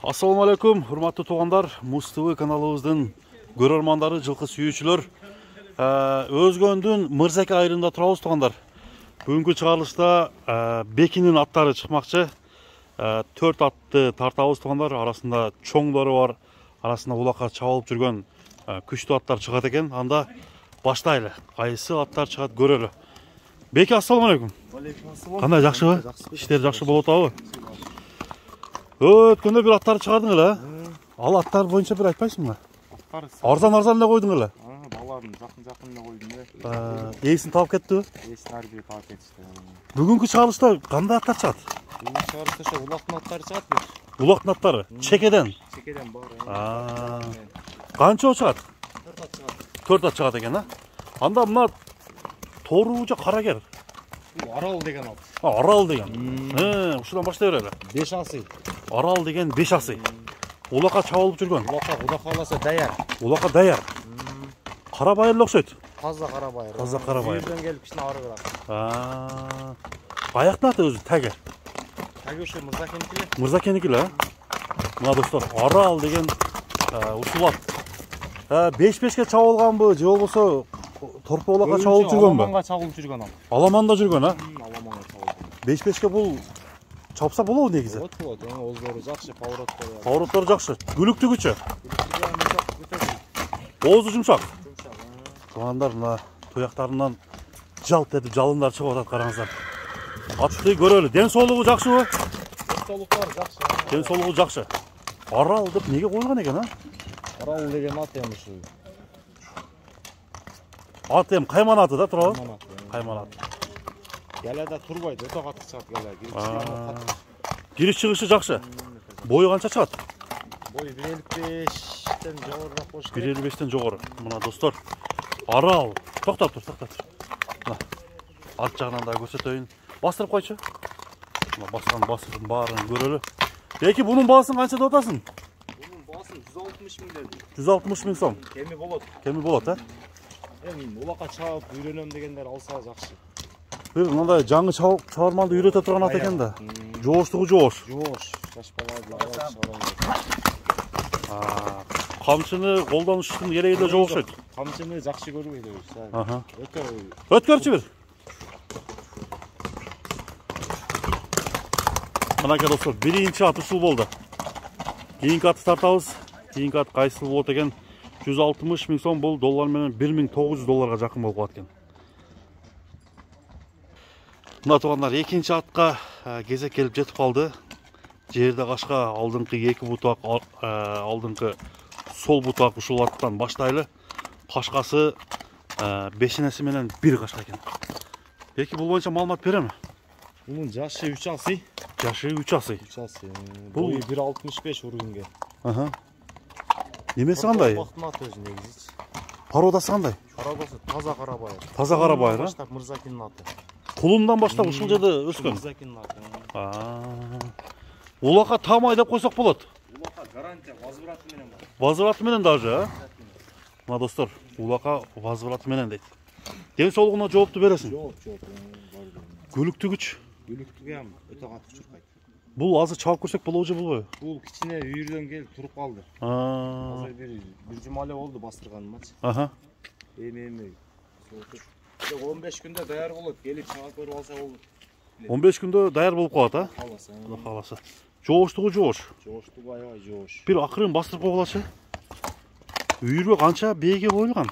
Assalamu alaikum, hurmatlı туғандар, Muz TV kanalımızın görөрмандары, жылқы сүйүүчүлөр. Өзгөндүн Мырзаке айрында турабыз туғандар. Бүгүнкү чыгарылышта Бекинин аттары чыкмакчы. 4 атты тартабыз туғандар, арасында чоңдору бар, арасында улакка чабылып жүргөн күчтүү аттар чыгат экен. Анда баштайлы. Кайсы аттар чыгат көрөлү. Беки, ассаламу алейкум. Кандай, жакшыбы? Иштер жакшы болуп атабы? Өткөндө бир аттар чыгардың эле. Ал аттар боюнча бир айтпайсыңбы? Арзан эле койдуң эле. Балалардын жакын эле койдум эле. Ээсин таап кеттиби? Ээсин ар бири таап кетишти. Бүгүнкү чыгарылышта кандай аттар чыгат? Бүгүнкү чыгарылышта улактын аттары чыгат бир. Улактын аттары? Чекеден? Чекеден бар. Канча чыгат? 4 ат чыгат. 4 ат чыгат экен, а? Анда мына тору же карагер? Арал деген ат. Арал деген. Ушудан баштай берели. 5 асы. Арал деген 5 асы. Улакка чабылып жүргөн. Куда каласа даяр. Улакка даяр. Кара байыр окшойт. Таза кара байыр. Таза кара байыр. Жерден келип кичине арыгыраак. Баяктын аты өзү Тагер. Тагер ушу Мырзакеники эле. Мырзакеники эле, мына достор, Арал деген ушул ат. 5-5ке чабылганбы, же болбосо торпо улакка чабылып жүргөнбү? Аламанга чабылып жүргөн ал. Аламанда жүргөн, а? Аламанга чабылып. 5-5ке бул чапса болобу негизи? Болот. Оздору жакшы, повороттор. Повороттор жакшы. Күлүктүгүчү. Оозу жумшак. Тугандар, мына туяктарынан жалт этип жалындар чыгып атат, караңыздар. Атты көрөлү. Ден соолугу жакшыбы? Соолуктар жакшы. Ден соолугу жакшы. Арал деп неге койгон экен, а? Арал деген ат эми ушу. Ат эми кайман аты да, туурабы? Кайман ат. Геледе турбайт, өтө катык чыгат геле. Кириш чыгышы жакшы. Бою канча чыгат? Бою 1.55-тен жогорураак болуш керек. 1.55-тен жогору. Мына достор, Арал. Токтоп тур. Мына ат жагынан да көрсөтөйүн. Бастырып койчу. Мына баскан баарын көрөлү. Эки, бунун баасын канча деп атасың? Бунун баасын 160 миң деди. 160 миң сом. Кеми болот. Кеми болот, а? Эми улакка чабып үйрөнөм дегендер алса жакшы. Бир мындай жаңы чабарманды үйрөтө турган ат экен да. Жооштугу жоош. Жоош. Жаш балаларды чабарман. Камчыны колдонуштун кереги да жок окшойт. Камчыны жакшы көрбөйт өзү. Өтө. Өткөрчү бир. Мынакей достор, биринчи ат ушул болду. Кийинки атты тартабыз. Кийинки ат кайсыл болот экен? 160 миң сом, бул доллар менен 1900 долларга жакын болуп калат экен. Мына тугандар, экинчи атка кезек келип жетип калды. Жерде кашка алдыңкы 2 бутак, алдыңкы сол бутак ушул аттан баштайлы. Кашкасы бешенеси менен 1 кашка экен. Эки, бул боюнча маалымат береми? Бунун жашы 3 асы. Жашы 3 асы. 3 асы. Бою 1.65 ургунга. Немеси кандай? Вактмат өзү негизи. Породасы кандай? Породасы таза кара байыр. Таза кара байыр, а? Баштап Мырзакенин аты. Кулундан баштап ушул жерде өскөн. Мырзакенин аты. Улакка тамай деп койсок болот. Улакка гарантия возвраты менен бар. Возвраты менен даже, а? Мына достор, улакка возвраты менен дейт. Ден соолугуна жоопту бересиң? Жооп. Күлүктүгүч? Күлүктүгү ham өтө катык чуркайт. Бул азыр чабып көрсөк болобу же болбойбу? Бул кичине үйүрдөн келип туруп калды. Азыр бир жума эле болду бастырганымачы. Эми 15 күндө даяр болот. Келип чагып көрүп алса болот. 15 күндө даяр болуп калат, а? Каласа. Каласа. Жооштугу жоош. Жооштугу аябай жоош. Бир акырын бастырып койгулачы. Үйүргө канча бээге коюлган?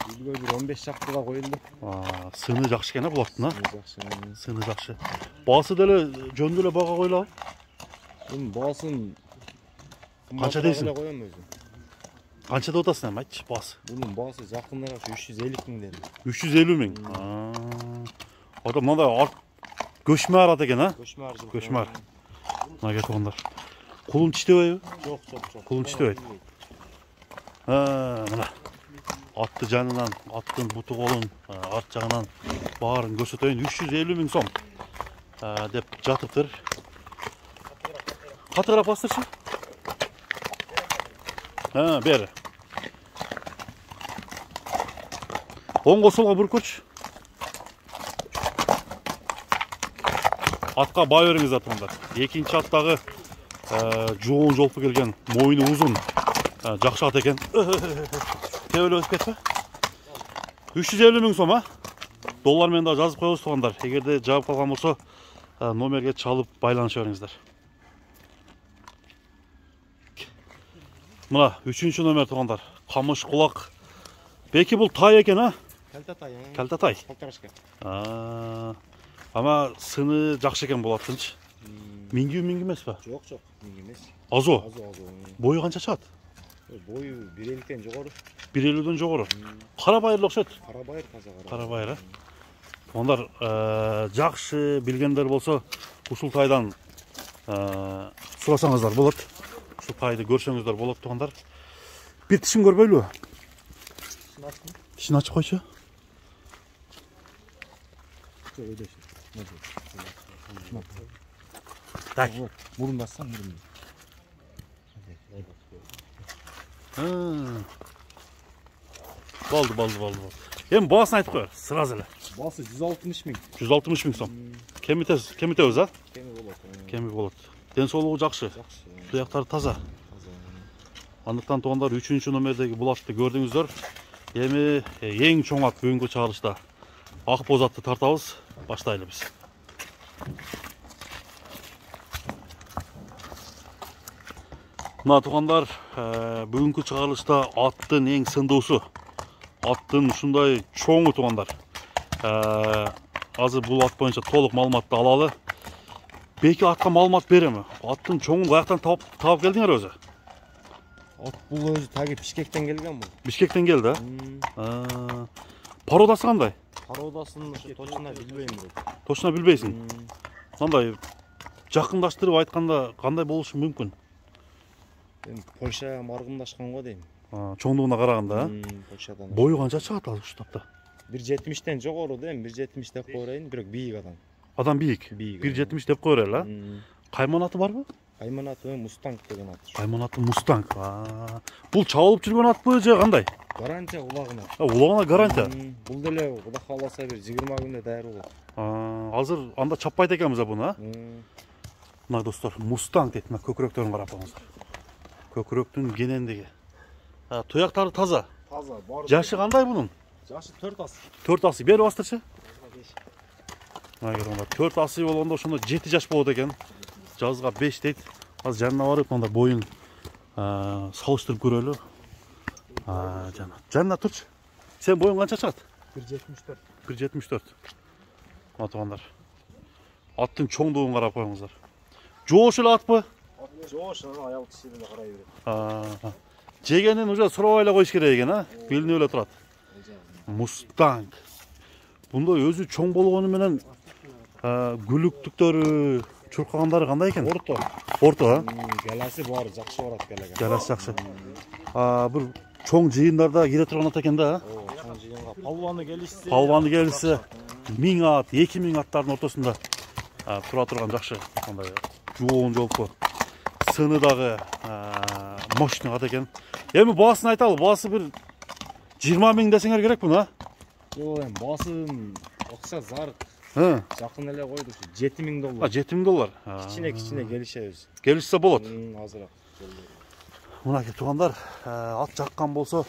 Үйүргө бир 15 чактыга коюлду. Сыны жакшы экен, булаттын, а? Жакшы. Сыны жакшы. Баасы деле жөндө эле бага коюлабы? Бунун баасын канча дейсиң? Коём өзү. Канча деп атасың, айтчы, баасы? Бунун баасы жакындыра 350 миң деди. 350 миң. Ада мындай көчмөр ат экен, а? Көчмөр. Мына тугандар. Кулун тиштебейби? Жок. Кулун тиштебейт. Мына атты жанынан, аттын буту колун, арт жагынан баарын көрсөтөйүн. 350 миң сом деп жатыптыр. Катыгыраак бастырчы. Бери. Оңго солго буруп көрчү. Атка бай бериңиз атымдар. Экинчи аттагы Жоон жолпу келген, мойны uzun. Жақсы ат екен. Тәуелі өсіп кетпе? 350 мың сом, доллармен да жазып қойыңыз туғандар. Егерде жауап қалған болса, номерге чалып байланыша беріңіздер. Мына 3-ші номер туғандар. Қамыш құлақ. Беки бұл тай екен, Кәлтатай. Кәлтатай. Полторашка. Ама сыны жақсы екен болатыншы. Мингі емес па? Жоқ, мингі емес. Азо? Азо. Бойы қанша шығады? Бойы 1.50-ден жоғары. 1.50-ден жоғары. Қарабайыр ұқсайды? Қарабайыр, таза Қарабайыр, Ондар жақсы білгендер болса, ұшыл тайдан сұрасаңыздар болады. Ұшыл тайды көрсеңіздер болады туғандар. Bir тішін көрбейлі? Тішін açık қойшы? Так. Мұрын бассам, мұрын. Baldı. Hem bağısını айтып қойыр, сразу әлі. Басы 160 мың. 160 мың сом. Кемі өз, Кемі болады. Денсаулығы жақсы. Тұяқтары таза. Андықтан туғандар 3-ші номердегі бұл атты көрдіңіздер. Емі ең чоң ат бүгінгі чағылышта. Ақбоз атты тартабыз. Баштайлы біз. Мына туғандар бүгінгі чағылышта аттың ең сындуысы. Аттың ұшындай чоңы туғандар. Азыр бұл ат бойынша толық малыматты алалы. Беки атқа малымат беремі? Аттың чоңын қаяқтан тауып келдіңер өзі? Ат бұл өзі тәге Бишкектен келген бұл. Бишкектен келді? Пародасы қандай? Пародасын точно білбеймін. Точно білбейсің? Қандай жақындаштырып айтқанда қандай болушы мүмкін? Польша марғындашқан ғой деймін. Чоңдығына қарағанда? Бойы қанша шығады ал ұштапта? 1.70-ден жоғары деймін, 1.70 деп қойырайын, бірақ бейік адам. Адам бейік? 1.70 деп қойырайын, Қайман аты бар ба? Қайман аты Мустанг деген аты. Қайман аты Мустанг. Бұл чауылып жүрген ат бөй же қандай? Гарантия ұлағына. Ұлағына гарантия? Бұл деле Құда қаласа бір 20 күнде дайыр болады. Азыр анда чаппайды екенбіз бұны? Мына достар, Мустанг дейді, көкіректерін қарап алыңыздар. Көкіректің генендегі. Тұяқтары таза? Таза. Жашы қандай бұның? Жашы 4 асы. 4 асы, бері бастыршы? 4 асы болғанда шында 7 жаш болады екен. Жазға 5 дейді. Az жанына барып, онда бойын салыштырып көрелі. Жанына тұршы. Сен бойын қанша шығады? 1.74. 1.74. Атығандар. Аттың чоңдығын қарап қойыңыздар. Жоғышылы ат бұ? Жоғышы, аял кішеріне қарай береді. Жегеннен уже сұрауайла қойш керек екен, беліне өлі тұрады. Мустанг. Бұнда өзі чоң болғаны менен гүліктіктері, чұрқағандары қандай екен? Орта. Орта, Гәләсі бары, жақшы барады гәләге. Гәләсі жақшы. Бір чоң жиындарда келе тұрған ат екен да? Чоң жиынға. Палваны келісі. Палваны келісі. 1000 ат, 2000 аттардың ортасында тұра тұрған жақшы. Жоғын жолпы. Сыныдағы мощный ат екен. Емі басын айталы, басы бір 20 мың десеңер керек бұна? Жоқ, басын оқса зарық. Жақын әле қойды, $7,000. $7,000. Кішіне келіше өзі. Келішсе болады. Азырақ. Мұна кеп туғандар, ат жаққан болса,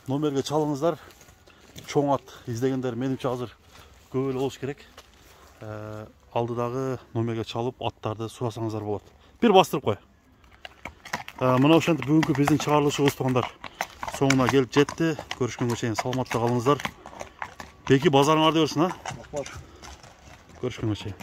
номерге чалыңыздар. Чоң ат іздегендер менімше азыр көбел олыш керек. Алдыдағы номерге чалып, аттарды сұрасаңыздар болады. Bir bastırып қой. Мұна ошенті бүгінгі біздің шығарылышы өз туғандар соңына келіп жетті. Көрішкенге шейін саламатта қалыңыздар. Беки базарыңарды көрсін, Көрішкенге шейін.